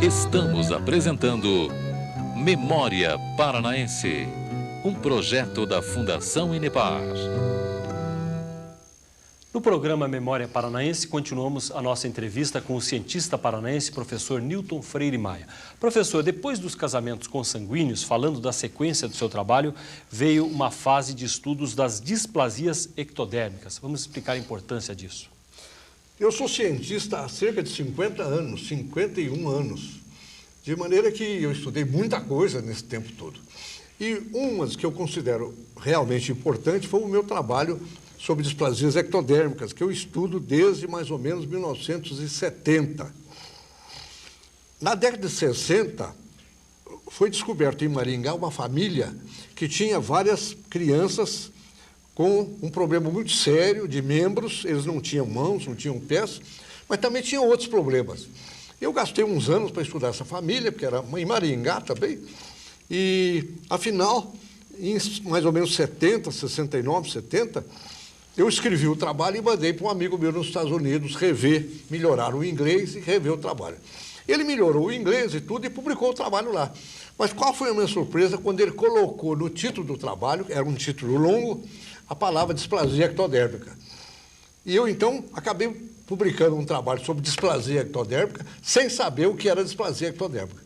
Estamos apresentando Memória Paranaense, um projeto da Fundação Inepar. No programa Memória Paranaense, continuamos a nossa entrevista com o cientista paranaense, professor Newton Freire Maia. Professor, depois dos casamentos consanguíneos, falando da sequência do seu trabalho, veio uma fase de estudos das displasias ectodérmicas. Vamos explicar a importância disso. Eu sou cientista há cerca de 50 anos, 51 anos, de maneira que eu estudei muita coisa nesse tempo todo. E uma que eu considero realmente importante foi o meu trabalho sobre displasias ectodérmicas, que eu estudo desde mais ou menos 1970. Na década de 60, foi descoberto em Maringá uma família que tinha várias crianças com um problema muito sério de membros, eles não tinham mãos, não tinham pés, mas também tinham outros problemas. Eu gastei uns anos para estudar essa família, porque era em Maringá também, e, afinal, em mais ou menos 70, 69, 70, eu escrevi o trabalho e mandei para um amigo meu nos Estados Unidos rever, melhorar o inglês e rever o trabalho. Ele melhorou o inglês e tudo e publicou o trabalho lá. Mas qual foi a minha surpresa quando ele colocou no título do trabalho, era um título longo, a palavra displasia ectodérmica. E eu, então, acabei publicando um trabalho sobre displasia ectodérmica sem saber o que era displasia ectodérmica.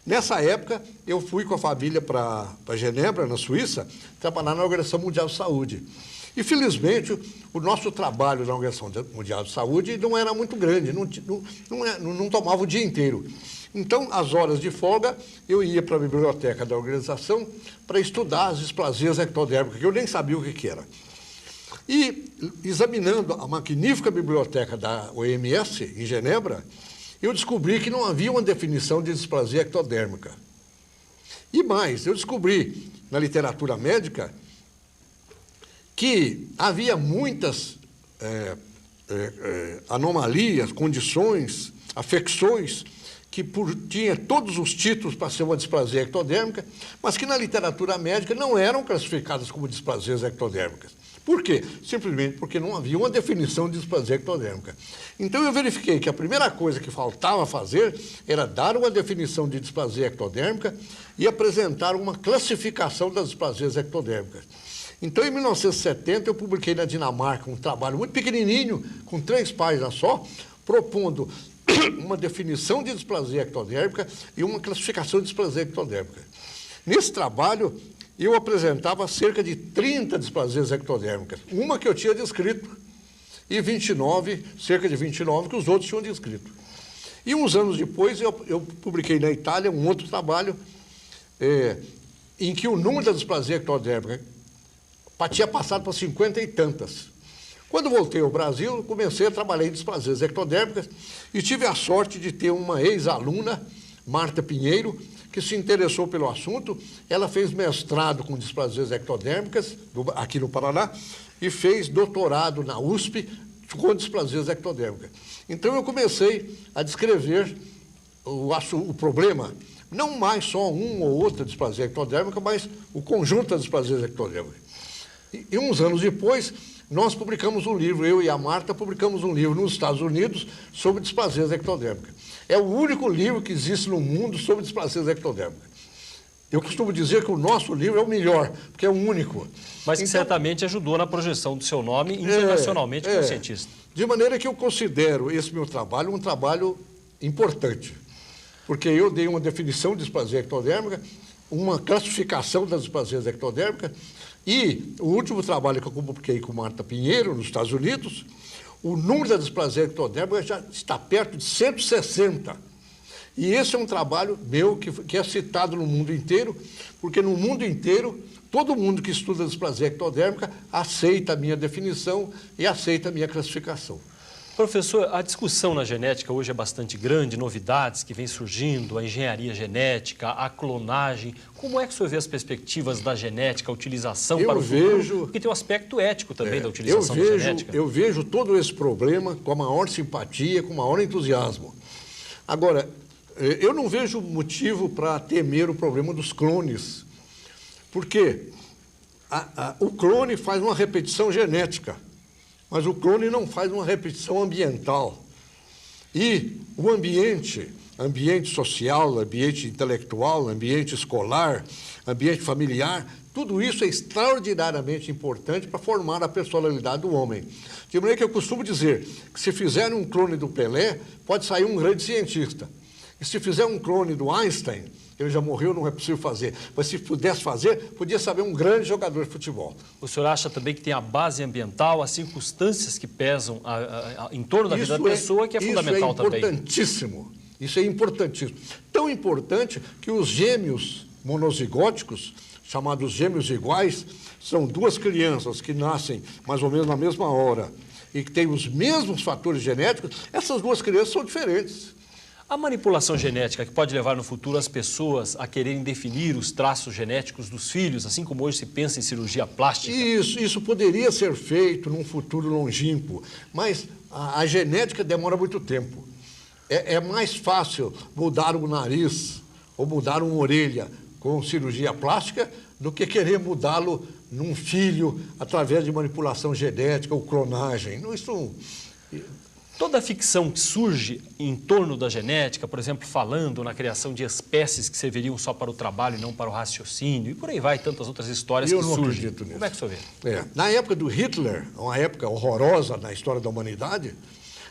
Nessa época, eu fui com a família para Genebra, na Suíça, trabalhar na Organização Mundial de Saúde. E, felizmente, o nosso trabalho na Organização Mundial de Saúde não era muito grande, não tomava o dia inteiro. Então, às horas de folga, eu ia para a biblioteca da organização para estudar as displasias ectodérmicas, que eu nem sabia o que era. E, examinando a magnífica biblioteca da OMS, em Genebra, eu descobri que não havia uma definição de displasia ectodérmica. E mais, eu descobri na literatura médica que havia muitas anomalias, condições, afecções, que tinha todos os títulos para ser uma displasia ectodérmica, mas que na literatura médica não eram classificadas como displasias ectodérmicas. Por quê? Simplesmente porque não havia uma definição de displasia ectodérmica. Então eu verifiquei que a primeira coisa que faltava fazer era dar uma definição de displasia ectodérmica e apresentar uma classificação das displasias ectodérmicas. Então, em 1970, eu publiquei na Dinamarca um trabalho muito pequenininho, com 3 páginas só, propondo uma definição de displasia ectodérmica e uma classificação de displasia ectodérmica. Nesse trabalho, eu apresentava cerca de 30 displasias ectodérmicas, uma que eu tinha descrito, e cerca de 29 que os outros tinham descrito. E uns anos depois, eu publiquei na Itália um outro trabalho em que o número da displasia ectodérmica tinha passado para 50 e tantas. Quando voltei ao Brasil, comecei a trabalhar em displasias ectodérmicas e tive a sorte de ter uma ex-aluna, Marta Pinheiro, que se interessou pelo assunto. Ela fez mestrado com displasias ectodérmicas aqui no Paraná e fez doutorado na USP com displasias ectodérmicas. Então eu comecei a descrever o problema, não mais só uma ou outra displasia ectodérmica, mas o conjunto das displasias ectodérmicas. E uns anos depois, nós publicamos um livro, eu e a Marta publicamos um livro nos Estados Unidos sobre displasias ectodérmicas. É o único livro que existe no mundo sobre displasias ectodérmicas. Eu costumo dizer que o nosso livro é o melhor, porque é o único. Mas que então, certamente ajudou na projeção do seu nome internacionalmente como cientista. De maneira que eu considero esse meu trabalho um trabalho importante, porque eu dei uma definição de displasia ectodérmica, uma classificação das displasias ectodérmicas, e o último trabalho que eu publiquei com Marta Pinheiro, nos Estados Unidos, o número da displasia ectodérmica já está perto de 160. E esse é um trabalho meu que é citado no mundo inteiro, porque no mundo inteiro, todo mundo que estuda displasia ectodérmica aceita a minha definição e aceita a minha classificação. Professor, a discussão na genética hoje é bastante grande, novidades que vêm surgindo, a engenharia genética, a clonagem. Como é que o senhor vê as perspectivas da genética, a utilização para o futuro? Porque tem um aspecto ético também da utilização da genética. Eu vejo todo esse problema com a maior simpatia, com o maior entusiasmo. Agora, eu não vejo motivo para temer o problema dos clones, porque o clone faz uma repetição genética, mas o clone não faz uma repetição ambiental. E o ambiente social, ambiente intelectual, ambiente escolar, ambiente familiar, tudo isso é extraordinariamente importante para formar a personalidade do homem. De maneira que eu costumo dizer que se fizerem um clone do Pelé, pode sair um grande cientista. E se fizer um clone do Einstein, ele já morreu, não é possível fazer. Mas se pudesse fazer, podia saber um grande jogador de futebol. O senhor acha também que tem a base ambiental, as circunstâncias que pesam em torno da vida da pessoa, que é fundamental também? Isso é importantíssimo. Tão importante que os gêmeos monozigóticos, chamados gêmeos iguais, são duas crianças que nascem mais ou menos na mesma hora e que têm os mesmos fatores genéticos, essas duas crianças são diferentes. A manipulação genética que pode levar no futuro as pessoas a quererem definir os traços genéticos dos filhos, assim como hoje se pensa em cirurgia plástica? Isso poderia ser feito num futuro longínquo, mas a genética demora muito tempo. É mais fácil mudar um nariz ou mudar uma orelha com cirurgia plástica do que querer mudá-lo num filho através de manipulação genética ou clonagem. Toda a ficção que surge em torno da genética, por exemplo, falando na criação de espécies que serviriam só para o trabalho e não para o raciocínio, e por aí vai, tantas outras histórias que surgem. Acredito nisso. Como é que o senhor vê? Na época do Hitler, uma época horrorosa na história da humanidade,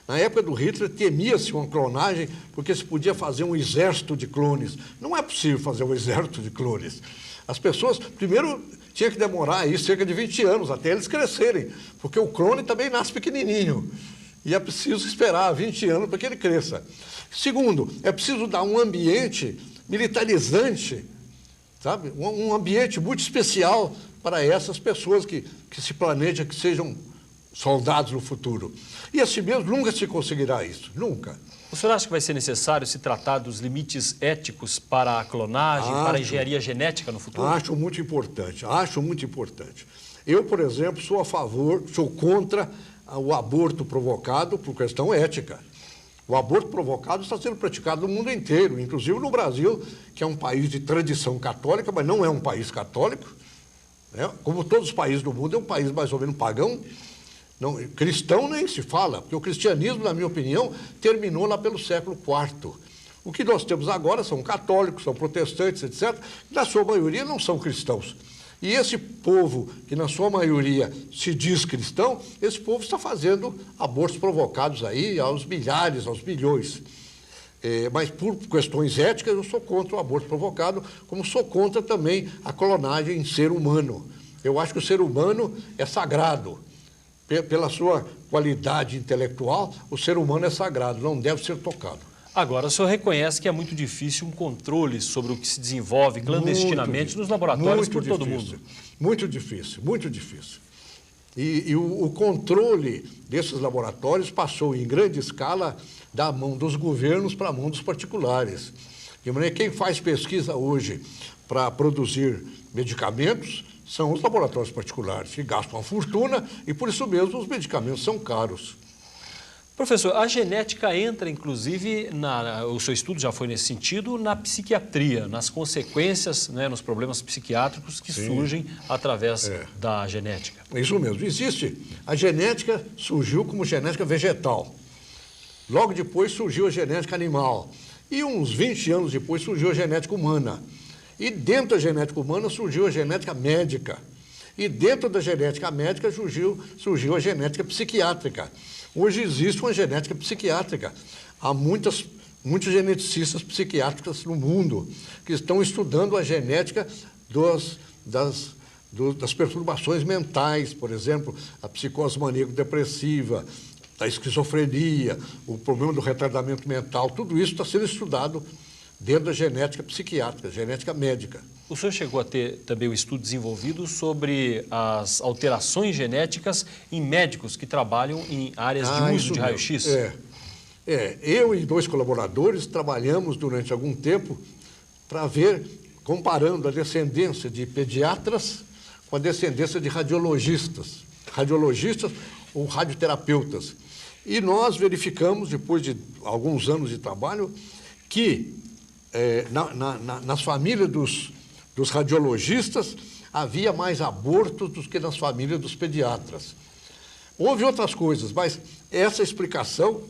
na época do Hitler temia-se uma clonagem porque se podia fazer um exército de clones. Não é possível fazer um exército de clones. As pessoas, primeiro, tinha que demorar aí cerca de 20 anos até eles crescerem, porque o clone também nasce pequenininho. E é preciso esperar 20 anos para que ele cresça. Segundo, é preciso dar um ambiente militarizante, sabe? Um ambiente muito especial para essas pessoas que se planeja que sejam soldados no futuro. E assim mesmo nunca se conseguirá isso, nunca. O senhor acha que vai ser necessário se tratar dos limites éticos para a clonagem, para a engenharia genética no futuro? Acho muito importante. Eu, por exemplo, sou contra o aborto provocado por questão ética. O aborto provocado está sendo praticado no mundo inteiro, inclusive no Brasil, que é um país de tradição católica, mas não é um país católico. Né? Como todos os países do mundo, é um país mais ou menos pagão. Não, cristão nem se fala, porque o cristianismo, na minha opinião, terminou lá pelo século IV. O que nós temos agora são católicos, são protestantes, etc., que na sua maioria não são cristãos. E esse povo, que na sua maioria se diz cristão, esse povo está fazendo abortos provocados aí aos milhares, aos milhões. Mas por questões éticas eu sou contra o aborto provocado, como sou contra também a clonagem em ser humano. Eu acho que o ser humano é sagrado. Pela sua qualidade intelectual, o ser humano é sagrado, não deve ser tocado. Agora, o senhor reconhece que é muito difícil um controle sobre o que se desenvolve clandestinamente nos laboratórios por todo mundo? Muito difícil. E o controle desses laboratórios passou em grande escala da mão dos governos para a mão dos particulares. De maneira que quem faz pesquisa hoje para produzir medicamentos são os laboratórios particulares, que gastam uma fortuna e, por isso mesmo, os medicamentos são caros. Professor, a genética entra, inclusive, o seu estudo já foi nesse sentido, na psiquiatria, nas consequências, né, nos problemas psiquiátricos que surgem através da genética. Isso mesmo. A genética surgiu como genética vegetal. Logo depois surgiu a genética animal. E uns 20 anos depois surgiu a genética humana. E dentro da genética humana surgiu a genética médica. E dentro da genética médica surgiu a genética psiquiátrica. Hoje existe uma genética psiquiátrica. Há muitos geneticistas psiquiátricos no mundo que estão estudando a genética das perturbações mentais, por exemplo, a psicose maníaco-depressiva, da esquizofrenia, o problema do retardamento mental, tudo isso está sendo estudado dentro da genética psiquiátrica, genética médica. O senhor chegou a ter também um estudo desenvolvido sobre as alterações genéticas em médicos que trabalham em áreas de uso de raio-x? Eu e 2 colaboradores trabalhamos durante algum tempo para ver, comparando a descendência de pediatras com a descendência de radiologistas ou radioterapeutas. E nós verificamos, depois de alguns anos de trabalho, que nas famílias dos radiologistas havia mais abortos do que nas famílias dos pediatras. Houve outras coisas, mas essa explicação,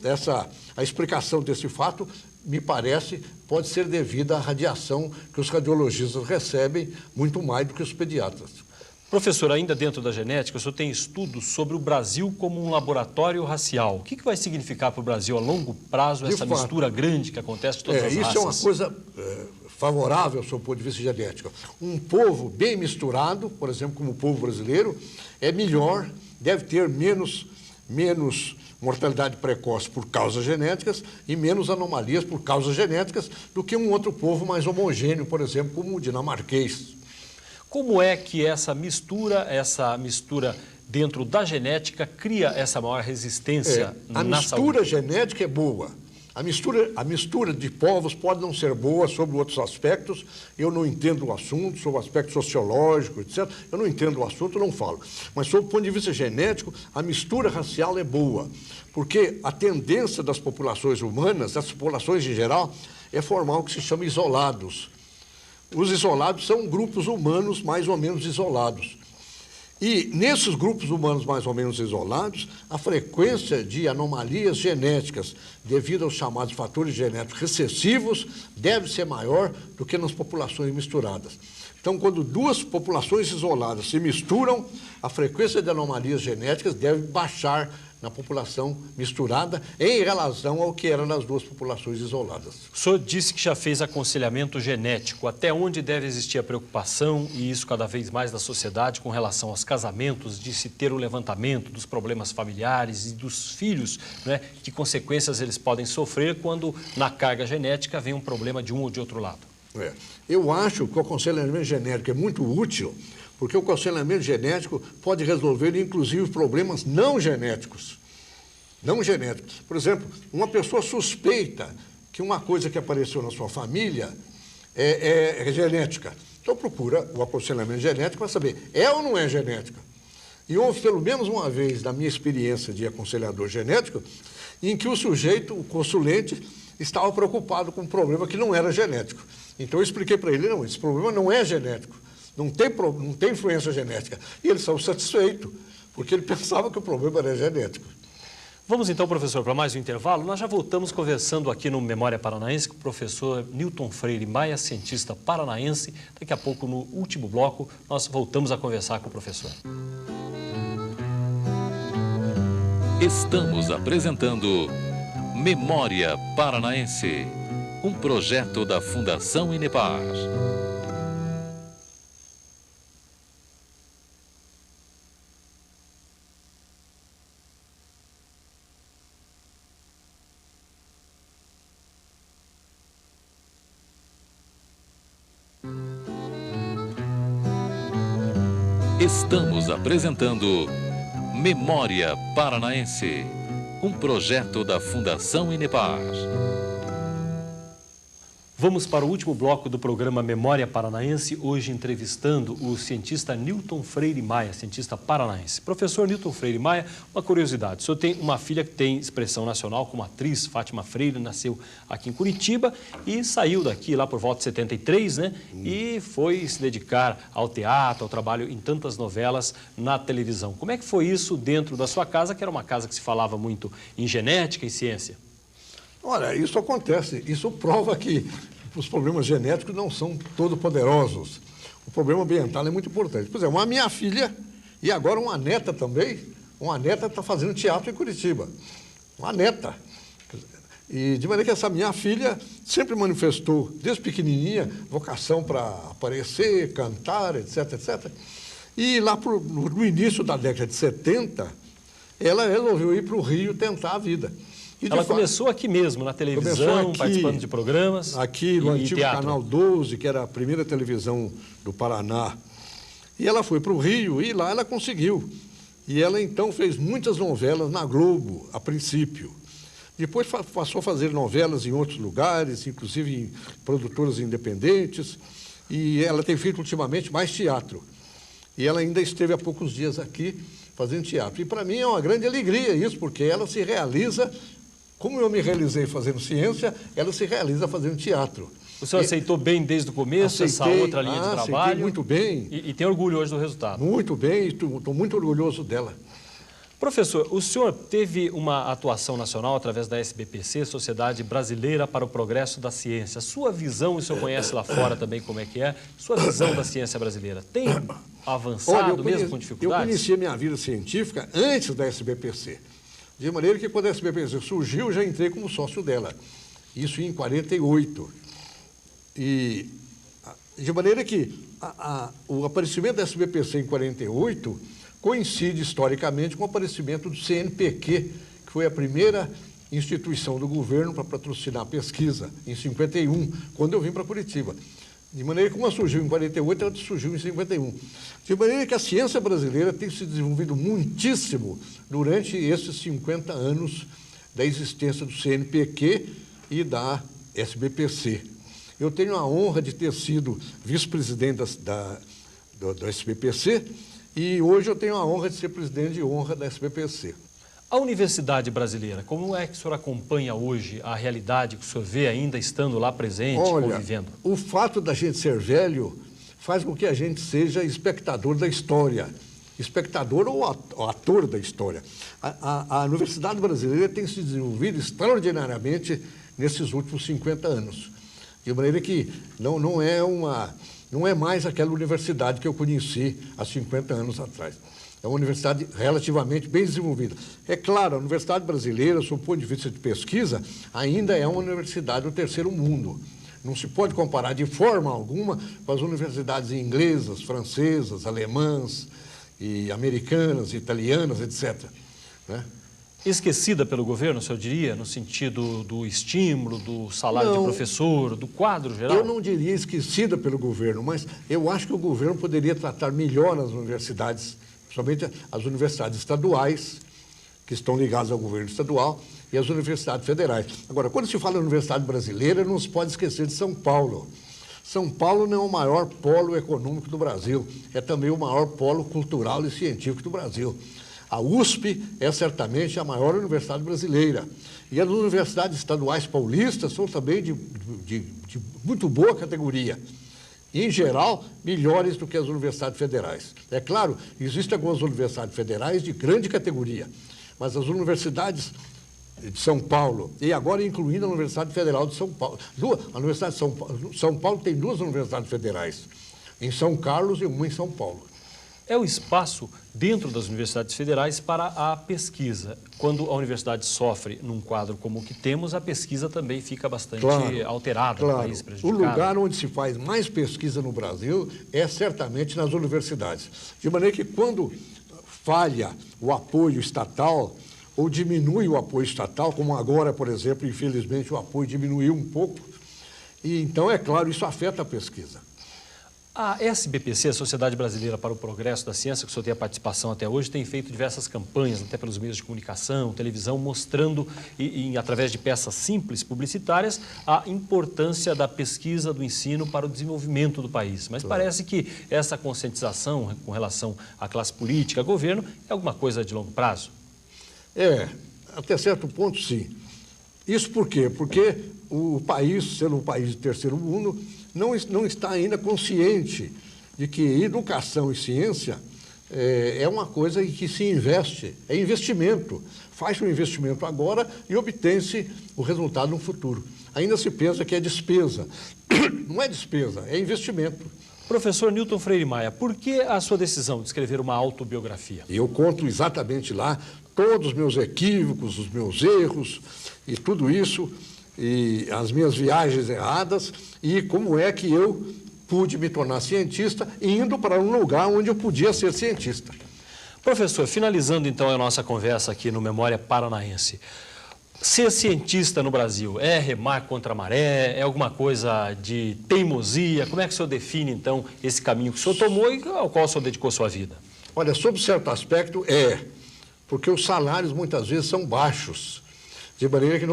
a explicação desse fato, me parece, pode ser devida à radiação que os radiologistas recebem muito mais do que os pediatras. Professor, ainda dentro da genética, o senhor tem estudos sobre o Brasil como um laboratório racial. O que vai significar para o Brasil a longo prazo essa mistura grande que acontece de todas as raças? Isso é uma coisa favorável sob o ponto de vista genético. Um povo bem misturado, por exemplo, como o povo brasileiro, é melhor, deve ter menos mortalidade precoce por causas genéticas e menos anomalias por causas genéticas do que um outro povo mais homogêneo, por exemplo, como o dinamarquês. Como é que essa mistura dentro da genética cria essa maior resistência na saúde? A mistura genética é boa. A mistura de povos pode não ser boa sobre outros aspectos. Eu não entendo o assunto, sobre o aspecto sociológico, etc. Eu não entendo o assunto, não falo. Mas, sob o ponto de vista genético, a mistura racial é boa. Porque a tendência das populações humanas, das populações em geral, é formar o que se chama isolados. Os isolados são grupos humanos mais ou menos isolados. E nesses grupos humanos mais ou menos isolados, a frequência de anomalias genéticas devido aos chamados fatores genéticos recessivos deve ser maior do que nas populações misturadas. Então, quando duas populações isoladas se misturam, a frequência de anomalias genéticas deve baixar na população misturada em relação ao que era nas duas populações isoladas. O senhor disse que já fez aconselhamento genético. Até onde deve existir a preocupação, e isso cada vez mais da sociedade, com relação aos casamentos, de se ter o levantamento dos problemas familiares e dos filhos, né? Que consequências eles podem sofrer quando na carga genética vem um problema de um ou de outro lado? Eu acho que o aconselhamento genético é muito útil, porque o aconselhamento genético pode resolver, inclusive, problemas não genéticos. Não genéticos. Por exemplo, uma pessoa suspeita que uma coisa que apareceu na sua família é genética. Então, procura o aconselhamento genético para saber, é ou não é genética? E houve, pelo menos uma vez, na minha experiência de aconselhador genético, em que o sujeito, o consulente, estava preocupado com um problema que não era genético. Então, eu expliquei para ele, não, esse problema não é genético. Não tem influência genética. E ele saiu satisfeito, porque ele pensava que o problema era genético. Vamos então, professor, para mais um intervalo. Nós já voltamos conversando aqui no Memória Paranaense com o professor Newton Freire Maia, cientista paranaense. Daqui a pouco, no último bloco, nós voltamos a conversar com o professor. Estamos apresentando Memória Paranaense, um projeto da Fundação Inepar. Estamos apresentando Memória Paranaense, um projeto da Fundação Inepar. Vamos para o último bloco do programa Memória Paranaense, hoje entrevistando o cientista Newton Freire Maia, cientista paranaense. Professor Newton Freire Maia, uma curiosidade, o senhor tem uma filha que tem expressão nacional como atriz, Fátima Freire, nasceu aqui em Curitiba e saiu daqui lá por volta de 73, né? E foi se dedicar ao teatro, ao trabalho em tantas novelas na televisão. Como é que foi isso dentro da sua casa, que era uma casa que se falava muito em genética e ciência? Olha, isso acontece, isso prova que os problemas genéticos não são todo-poderosos. O problema ambiental é muito importante. Por exemplo, a minha filha, e agora uma neta também, uma neta está fazendo teatro em Curitiba. Uma neta. E de maneira que essa minha filha sempre manifestou, desde pequenininha, vocação para aparecer, cantar, etc, etc. E lá no início da década de 70, ela resolveu ir para o Rio tentar a vida. Ela começou aqui mesmo, na televisão, aqui, participando de programas. Aqui no antigo Canal 12, que era a primeira televisão do Paraná. E ela foi para o Rio e lá ela conseguiu. E ela então fez muitas novelas na Globo, a princípio. Depois passou a fazer novelas em outros lugares, inclusive em produtoras independentes. E ela tem feito ultimamente mais teatro. E ela ainda esteve há poucos dias aqui fazendo teatro. E para mim é uma grande alegria isso, porque ela se realiza. Como eu me realizei fazendo ciência, ela se realiza fazendo teatro. O senhor aceitou bem desde o começo essa outra linha de trabalho? Muito bem. E tem orgulho hoje do resultado? Muito bem, estou muito orgulhoso dela. Professor, o senhor teve uma atuação nacional através da SBPC, Sociedade Brasileira para o Progresso da Ciência. Sua visão, o senhor conhece lá fora também como é que é, sua visão da ciência brasileira tem avançado mesmo com dificuldades? Eu conheci a minha vida científica antes da SBPC. De maneira que quando a SBPC surgiu, eu já entrei como sócio dela. Isso em 48. E de maneira que o aparecimento da SBPC em 48 coincide historicamente com o aparecimento do CNPq, que foi a primeira instituição do governo para patrocinar a pesquisa, em 51, quando eu vim para Curitiba. De maneira que uma surgiu em 48, a outra surgiu em 51. De maneira que a ciência brasileira tem se desenvolvido muitíssimo durante esses 50 anos da existência do CNPq e da SBPC. Eu tenho a honra de ter sido vice-presidente do SBPC e hoje eu tenho a honra de ser presidente de honra da SBPC. A universidade brasileira, como é que o senhor acompanha hoje a realidade que o senhor vê ainda estando lá presente, convivendo? O fato da gente ser velho faz com que a gente seja espectador da história, espectador ou ator da história. A universidade brasileira tem se desenvolvido extraordinariamente nesses últimos 50 anos. De maneira que não é mais aquela universidade que eu conheci há 50 anos atrás. É uma universidade relativamente bem desenvolvida. É claro, a universidade brasileira, sob o ponto de vista de pesquisa, ainda é uma universidade do terceiro mundo. Não se pode comparar de forma alguma com as universidades inglesas, francesas, alemãs, e americanas, italianas, etc. Né? Esquecida pelo governo, o senhor diria, no sentido do estímulo, do salário de professor, do quadro geral? Eu não diria esquecida pelo governo, mas eu acho que o governo poderia tratar melhor as universidades, principalmente as universidades estaduais, que estão ligadas ao governo estadual, e as universidades federais. Agora, quando se fala em universidade brasileira, não se pode esquecer de São Paulo. São Paulo não é o maior polo econômico do Brasil, é também o maior polo cultural e científico do Brasil. A USP é certamente a maior universidade brasileira. E as universidades estaduais paulistas são também de muito boa categoria. E, em geral, melhores do que as universidades federais. É claro, existem algumas universidades federais de grande categoria, mas as universidades de São Paulo, e agora incluindo a Universidade Federal de São Paulo. A Universidade de São Paulo tem duas universidades federais, em São Carlos e uma em São Paulo. É o espaço dentro das universidades federais para a pesquisa. Quando a universidade sofre num quadro como o que temos, a pesquisa também fica bastante alterada no país, prejudicada. O lugar onde se faz mais pesquisa no Brasil é certamente nas universidades. De maneira que quando falha o apoio estatal ou diminui o apoio estatal, como agora, por exemplo, infelizmente o apoio diminuiu um pouco, e então, é claro, isso afeta a pesquisa. A SBPC, a Sociedade Brasileira para o Progresso da Ciência, que o senhor tem a participação até hoje, tem feito diversas campanhas, até pelos meios de comunicação, televisão, mostrando, através de peças simples, publicitárias, a importância da pesquisa, do ensino para o desenvolvimento do país. Mas parece que essa conscientização com relação à classe política, governo, é alguma coisa de longo prazo? Até certo ponto, sim. Isso por quê? Porque o país, sendo um país de terceiro mundo, não está ainda consciente de que educação e ciência é uma coisa em que se investe, é investimento. Faz um investimento agora e obtém-se o resultado no futuro. Ainda se pensa que é despesa. Não é despesa, é investimento. Professor Newton Freire Maia, por que a sua decisão de escrever uma autobiografia? Eu conto exatamente lá todos os meus equívocos, os meus erros e tudo isso, e as minhas viagens erradas, e como é que eu pude me tornar cientista indo para um lugar onde eu podia ser cientista. Professor, finalizando então a nossa conversa aqui no Memória Paranaense, ser cientista no Brasil é remar contra a maré, é alguma coisa de teimosia? Como é que o senhor define então esse caminho que o senhor tomou e ao qual o senhor dedicou sua vida? Olha, sob certo aspecto porque os salários muitas vezes são baixos. De maneira que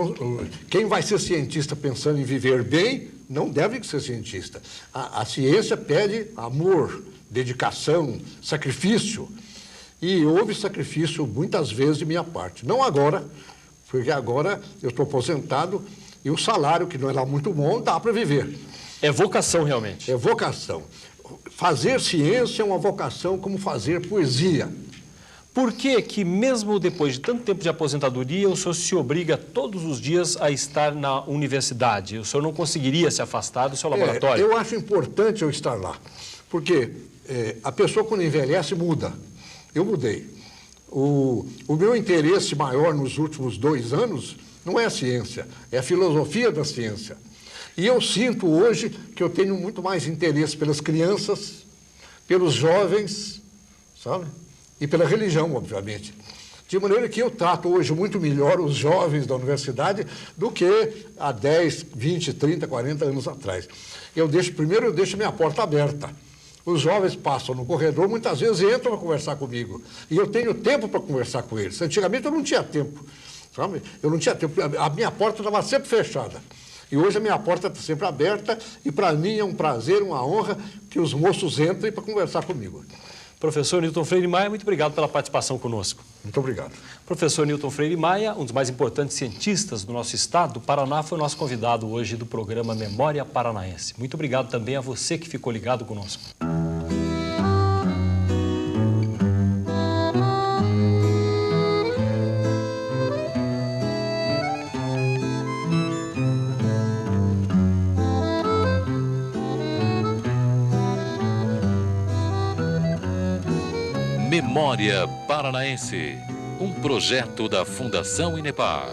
quem vai ser cientista pensando em viver bem, não deve ser cientista. A ciência pede amor, dedicação, sacrifício. E houve sacrifício muitas vezes de minha parte. Não agora, porque agora eu estou aposentado e o salário, que não era muito bom, dá para viver. É vocação realmente? É vocação. Fazer ciência é uma vocação como fazer poesia. Por que mesmo depois de tanto tempo de aposentadoria, o senhor se obriga todos os dias a estar na universidade? O senhor não conseguiria se afastar do seu laboratório? Eu acho importante eu estar lá, porque a pessoa quando envelhece muda. Eu mudei. O meu interesse maior nos últimos 2 anos não é a ciência, é a filosofia da ciência. E eu sinto hoje que eu tenho muito mais interesse pelas crianças, pelos jovens, sabe? E pela religião, obviamente. De maneira que eu trato hoje muito melhor os jovens da universidade do que há 10, 20, 30, 40 anos atrás. Primeiro eu deixo minha porta aberta. Os jovens passam no corredor, muitas vezes entram para conversar comigo. E eu tenho tempo para conversar com eles. Antigamente eu não tinha tempo, sabe? Eu não tinha tempo. A minha porta estava sempre fechada. E hoje a minha porta está sempre aberta e para mim é um prazer, uma honra que os moços entrem para conversar comigo. Professor Newton Freire Maia, muito obrigado pela participação conosco. Muito obrigado. Professor Newton Freire Maia, um dos mais importantes cientistas do nosso estado do Paraná, foi o nosso convidado hoje do programa Memória Paranaense. Muito obrigado também a você que ficou ligado conosco. Memória Paranaense, um projeto da Fundação Inepar.